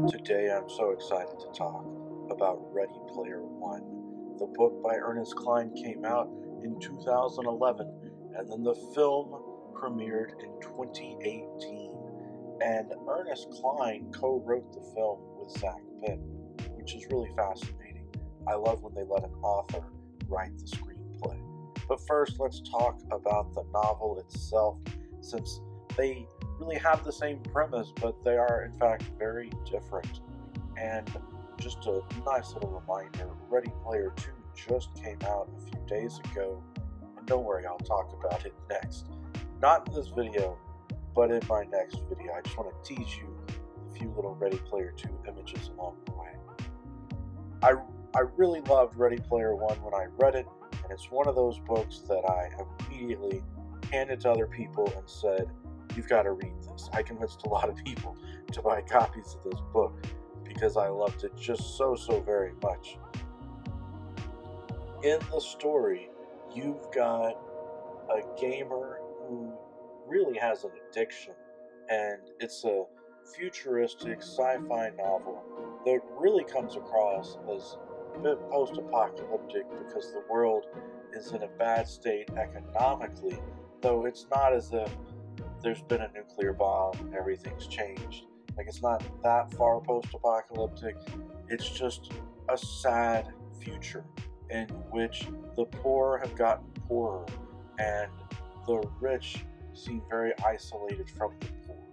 Today I'm so excited to talk about Ready Player One. The book by Ernest Cline came out in 2011, and then the film premiered in 2018. And Ernest Cline co-wrote the film with Zach Penn, which is really fascinating. I love when they let an author write the screenplay. But first, let's talk about the novel itself, since they really have the same premise, but they are in fact very different. And just a nice little reminder, Ready Player 2 just came out a few days ago, and don't worry, I'll talk about it next. Not in this video, but in my next video. I just want to tease you a few little Ready Player 2 images along the way. I really loved Ready Player 1 when I read it, and it's one of those books that I immediately handed to other people and said, you've got to read this. I convinced a lot of people to buy copies of this book because I loved it just so very much. In the story, you've got a gamer who really has an addiction, and it's a futuristic sci-fi novel that really comes across as a bit post-apocalyptic because the world is in a bad state economically, though it's not as if there's been a nuclear bomb and everything's changed. Like, it's not that far post-apocalyptic. It's just a sad future in which the poor have gotten poorer and the rich seem very isolated from the poor.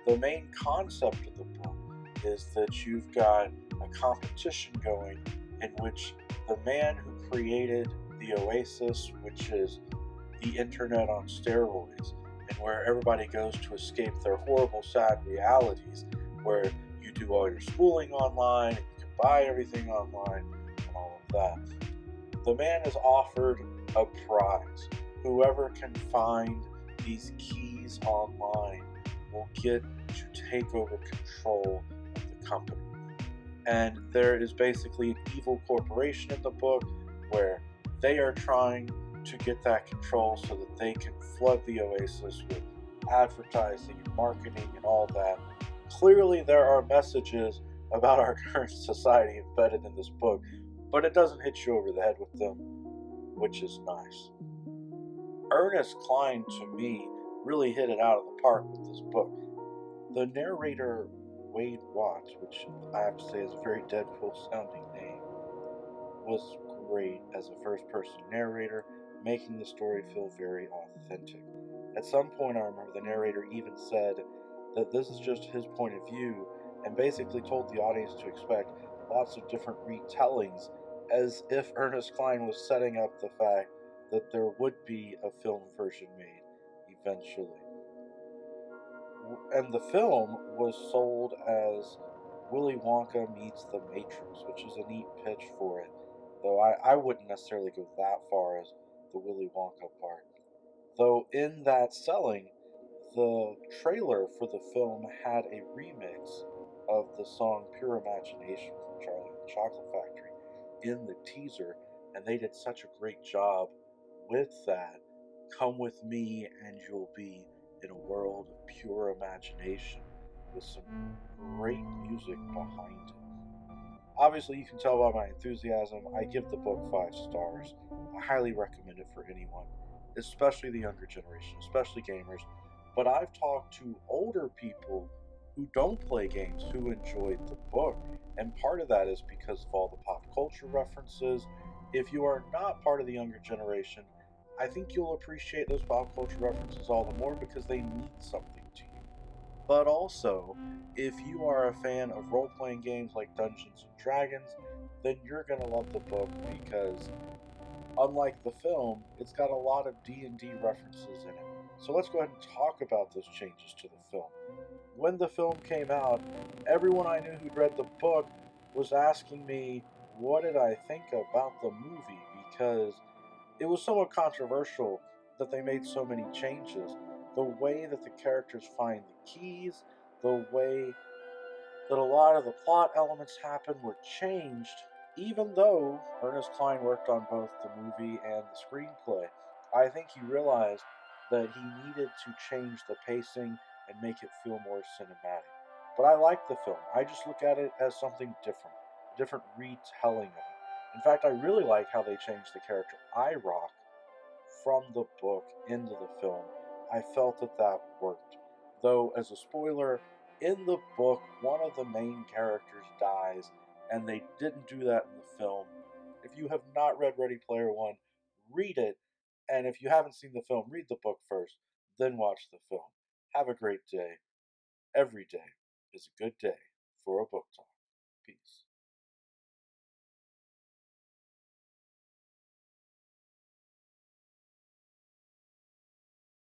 The main concept of the book is that you've got a competition going in which the man who created the Oasis, which is the internet on steroids, and where everybody goes to escape their horrible, sad realities, where you do all your schooling online, and you can buy everything online, and all of that. The man is offered a prize. Whoever can find these keys online will get to take over control of the company. And there is basically an evil corporation in the book where they are trying to get that control so that they can flood the Oasis with advertising and marketing and all that. Clearly there are messages about our current society embedded in this book, but it doesn't hit you over the head with them, which is nice. Ernest Cline, to me, really hit it out of the park with this book. The narrator, Wade Watts, which I have to say is a very Deadpool-sounding name, was great as a first-person narrator, making the story feel very authentic. At some point, I remember the narrator even said that this is just his point of view, and basically told the audience to expect lots of different retellings, as if Ernest Cline was setting up the fact that there would be a film version made eventually. And the film was sold as Willy Wonka meets the Matrix, which is a neat pitch for it, though I wouldn't necessarily go that far as the Willy Wonka part. Though in that selling, the trailer for the film had a remix of the song Pure Imagination from Charlie and the Chocolate Factory in the teaser, and they did such a great job with that. Come with me and you'll be in a world of pure imagination with some great music behind it. Obviously, you can tell by my enthusiasm, I give the book 5 stars. I highly recommend it for anyone, especially the younger generation, especially gamers. But I've talked to older people who don't play games who enjoyed the book, and part of that is because of all the pop culture references. If you are not part of the younger generation, I think you'll appreciate those pop culture references all the more because they mean something to you. But also, if you are a fan of role-playing games like Dungeons and Dragons, then you're going to love the book because, unlike the film, it's got a lot of D&D references in it. So let's go ahead and talk about those changes to the film. When the film came out, everyone I knew who'd read the book was asking me what did I think about the movie, because it was somewhat controversial that they made so many changes. The way that the characters find the keys, the way that a lot of the plot elements happen were changed, even though Ernest Cline worked on both the movie and the screenplay. I think he realized that he needed to change the pacing and make it feel more cinematic. But I like the film. I just look at it as something different, a different retelling of it. In fact, I really like how they changed the character iRock from the book into the film. I felt that that worked. Though, as a spoiler, in the book, one of the main characters dies, and they didn't do that in the film. If you have not read Ready Player One, read it. And if you haven't seen the film, read the book first, then watch the film. Have a great day. Every day is a good day for a book talk. Peace.